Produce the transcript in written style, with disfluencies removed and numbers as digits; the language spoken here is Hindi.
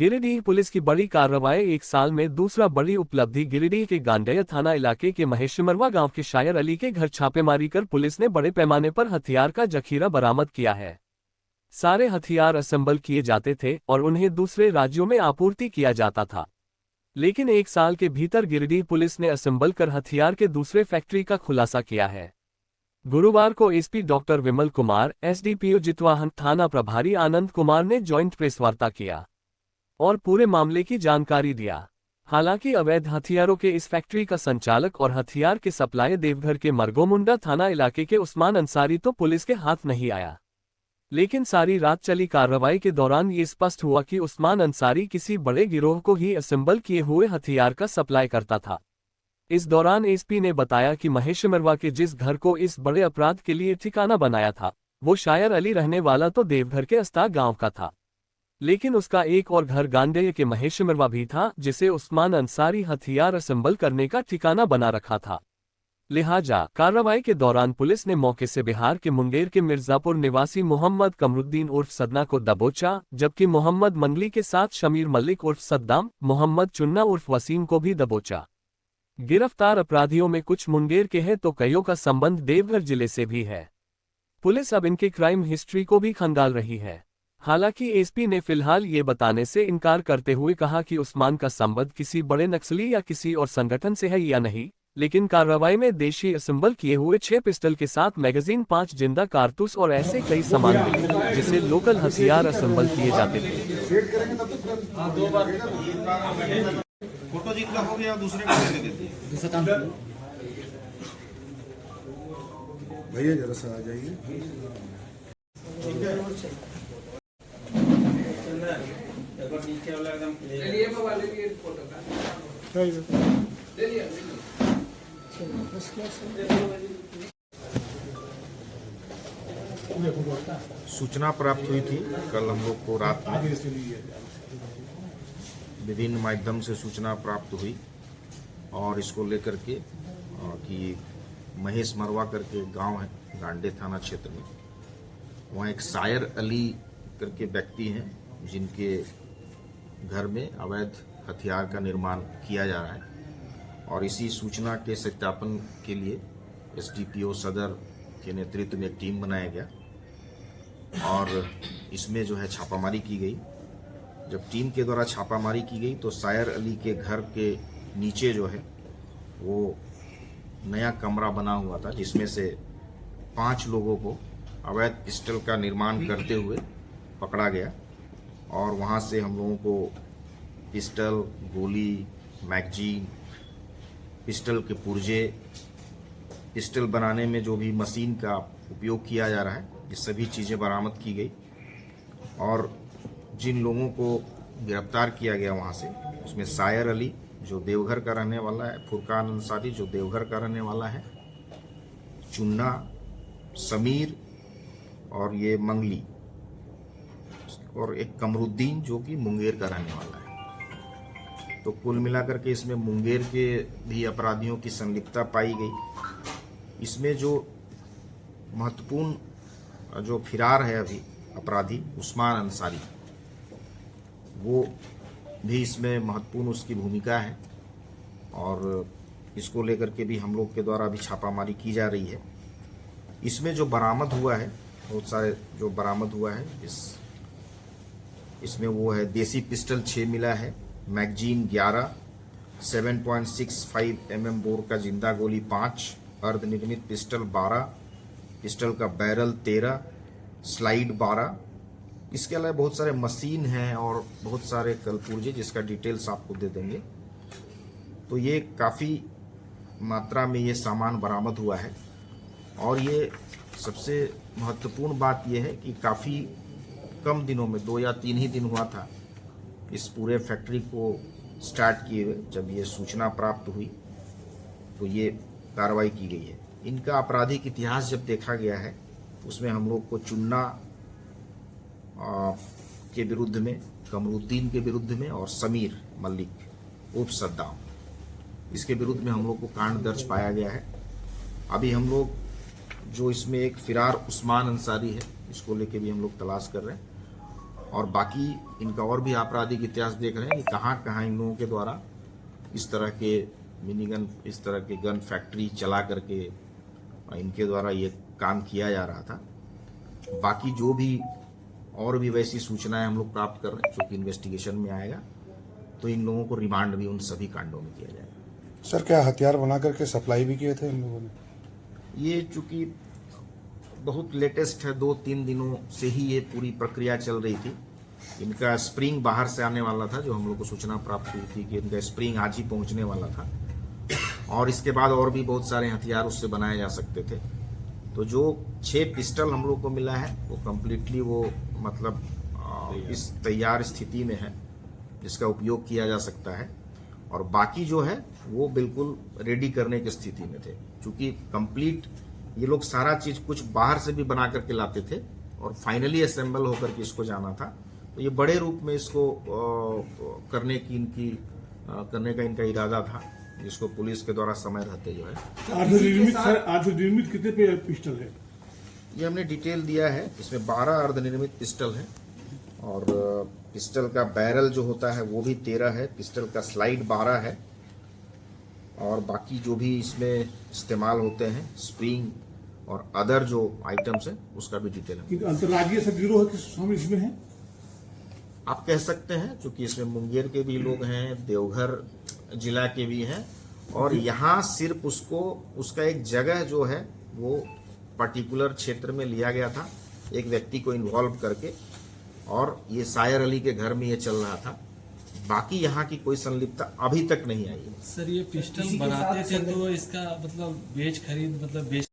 गिरिडीह पुलिस की बड़ी कार्रवाई। एक साल में दूसरा बड़ी उपलब्धि। गिरिडीह के गांडेय थाना इलाके के महेशमरवा गांव के शायर अली के घर छापेमारी कर पुलिस ने बड़े पैमाने पर हथियार का जखीरा बरामद किया है। सारे हथियार असेंबल किए जाते थे और उन्हें दूसरे राज्यों में आपूर्ति किया जाता था, लेकिन एक साल के भीतर गिरिडीह पुलिस ने असेंबल कर हथियार के दूसरे फैक्ट्री का खुलासा किया है। गुरुवार को SP doctor Vimal Kumar, SDPO Jitwahan, थाना प्रभारी आनंद कुमार ने ज्वाइंट प्रेस वार्ता किया और पूरे मामले की जानकारी दिया। हालांकि अवैध हथियारों के इस फैक्ट्री का संचालक और हथियार के सप्लाई देवघर के मरगोमुंडा थाना इलाके के उस्मान अंसारी तो पुलिस के हाथ नहीं आया, लेकिन सारी रात चली कार्रवाई के दौरान ये स्पष्ट हुआ कि उस्मान अंसारी किसी बड़े गिरोह को ही असेंबल किए हुए हथियार का सप्लाई करता था। इस दौरान एसपी ने बताया कि महेशमरवा के जिस घर को इस बड़े अपराध के लिए ठिकाना बनाया था, वो शायर अली रहने वाला तो देवघर के अस्ता गांव का था, लेकिन उसका एक और घर गांडेय के महेशमरवा भी था, जिसे उस्मान अंसारी हथियार असेंबल करने का ठिकाना बना रखा था। लिहाजा कार्रवाई के दौरान पुलिस ने मौके से बिहार के मुंगेर के मिर्जापुर निवासी मोहम्मद कमरुद्दीन उर्फ सदना को दबोचा, जबकि मोहम्मद मंगली के साथ शमीर मलिक उर्फ सद्दाम, मोहम्मद चुन्ना उर्फ वसीम को भी दबोचा। गिरफ्तार अपराधियों में कुछ मुंगेर के हैं तो कईयों का संबंध देवघर जिले से भी है। पुलिस अब इनके क्राइम हिस्ट्री को भी खंगाल रही है। हालांकि एसपी ने फिलहाल ये बताने से इनकार करते हुए कहा कि उस्मान का संबंध किसी बड़े नक्सली या किसी और संगठन से है या नहीं, लेकिन कार्रवाई में देशी असेंबल किए हुए 6 पिस्टल के साथ मैगजीन, 5 जिंदा कारतूस और ऐसे कई सामान मिले जिसे लोकल हथियार असेंबल किए जाते थे। फोटो जितना हो गया दूसरे को दे देते। दूसरा काम भैया जरा सा आ जाइए। ठीक है, नीचे वाला एकदम क्लियर वाले भी फोटो का ले लिया। सूचना प्राप्त हुई थी कल हम लोग को रात में, विभिन्न माध्यम से सूचना प्राप्त हुई और इसको लेकर के कि महेशमरवा करके गांव है गांडे थाना क्षेत्र में, वहाँ एक शायर अली करके व्यक्ति हैं जिनके घर में अवैध हथियार का निर्माण किया जा रहा है, और इसी सूचना के सत्यापन के लिए एसडीपीओ सदर के नेतृत्व में एक टीम बनाया गया और इसमें जो है छापामारी की गई। जब टीम के द्वारा छापामारी की गई तो शायर अली के घर के नीचे जो है वो नया कमरा बना हुआ था, जिसमें से 5 लोगों को अवैध पिस्टल का निर्माण करते हुए पकड़ा गया और वहाँ से हम लोगों को पिस्टल, गोली, मैगजीन, पिस्टल के पुर्जे, पिस्टल बनाने में जो भी मशीन का उपयोग किया जा रहा है, ये सभी चीज़ें बरामद की गई। और जिन लोगों को गिरफ्तार किया गया वहाँ से, उसमें शायर अली जो देवघर का रहने वाला है, फुरकान अंसारी जो देवघर का रहने वाला है, चुन्ना, समीर और ये मंगली, और एक कमरुद्दीन जो कि मुंगेर का रहने वाला है। तो कुल मिलाकर के इसमें मुंगेर के भी अपराधियों की संलिप्तता पाई गई। इसमें जो महत्वपूर्ण जो फिरार है अभी अपराधी उस्मान अंसारी, वो भी इसमें महत्वपूर्ण उसकी भूमिका है और इसको लेकर के भी हम लोग के द्वारा भी छापामारी की जा रही है। इसमें जो बरामद हुआ है, बहुत सारे जो बरामद हुआ है इसमें वो है देसी पिस्टल 6 मिला है, मैगजीन 11, 7.65 mm बोर का जिंदा गोली 5, अर्धनिर्मित पिस्टल 12, पिस्टल का बैरल 13, स्लाइड 12। इसके अलावा बहुत सारे मशीन हैं और बहुत सारे कलपुर्जे जिसका डिटेल्स आपको दे देंगे। तो ये काफ़ी मात्रा में ये सामान बरामद हुआ है और ये सबसे महत्वपूर्ण बात ये है कि काफ़ी कम दिनों में 2 या 3 ही दिन हुआ था इस पूरे फैक्ट्री को स्टार्ट किए हुए। जब ये सूचना प्राप्त हुई तो ये कार्रवाई की गई है। इनका आपराधिक इतिहास जब देखा गया है उसमें हम लोग को चुन्ना के विरुद्ध में, कमरुद्दीन के विरुद्ध में और समीर मलिक उर्फ सद्दाम, इसके विरुद्ध में हम लोग को कांड दर्ज पाया गया है। अभी हम लोग जो इसमें एक फिरार उस्मान अंसारी है, इसको लेके भी हम लोग तलाश कर रहे हैं और बाकी इनका और भी आपराधिक इतिहास देख रहे हैं कि कहाँ कहाँ इन लोगों के द्वारा इस तरह के मिनी गन, इस तरह के गन फैक्ट्री चला करके इनके द्वारा ये काम किया जा रहा था। बाकी जो भी और भी वैसी सूचनाएं हम लोग प्राप्त कर रहे हैं, जो कि इन्वेस्टिगेशन में आएगा, तो इन लोगों को रिमांड भी उन सभी कांडों में किया जाएगा। सर क्या हथियार बना करके सप्लाई भी किए थे इन लोगों ने? ये चूंकि बहुत लेटेस्ट है, 2-3 दिनों से ही ये पूरी प्रक्रिया चल रही थी। इनका स्प्रिंग बाहर से आने वाला था, जो हम लोग को सूचना प्राप्त हुई थी कि इनका स्प्रिंग आज ही पहुंचने वाला था, और इसके बाद और भी बहुत सारे हथियार उससे बनाए जा सकते थे। तो जो 6 पिस्टल हम लोग को मिला है वो कम्प्लीटली वो मतलब इस तैयार स्थिति में है, जिसका उपयोग किया जा सकता है, और बाकी जो है वो बिल्कुल रेडी करने की स्थिति में थे। चूंकि कंप्लीट ये लोग सारा चीज कुछ बाहर से भी बना करके लाते थे और फाइनली असेंबल होकर के इसको जाना था, तो ये बड़े रूप में इसको करने का इनका इरादा था, जिसको पुलिस के द्वारा समय रहते जो है। अर्धनिर्मित कितने पे पिस्टल है? ये हमने डिटेल दिया है, इसमें 12 अर्धनिर्मित पिस्टल है, और पिस्टल का बैरल जो होता है वो भी 13 है, पिस्टल का स्लाइड 12 है, और बाकी जो भी इसमें इस्तेमाल होते हैं स्प्रिंग और अदर जो आइटम्स हैं उसका भी डिटेल है। अंतर्राज्यीय सब गिरोह के शामिल इसमें है? आप कह सकते हैं, क्योंकि इसमें मुंगेर के भी लोग हैं, देवघर जिला के भी हैं, और यहाँ सिर्फ उसका एक जगह जो है वो पर्टिकुलर क्षेत्र में लिया गया था, एक व्यक्ति को इन्वॉल्व करके, और ये सायर अली के घर में ये चल रहा था। बाकी यहाँ की कोई संलिप्तता अभी तक नहीं आई है। सर ये पिस्टल बनाते थे तो इसका मतलब बेच खरीद मतलब बेच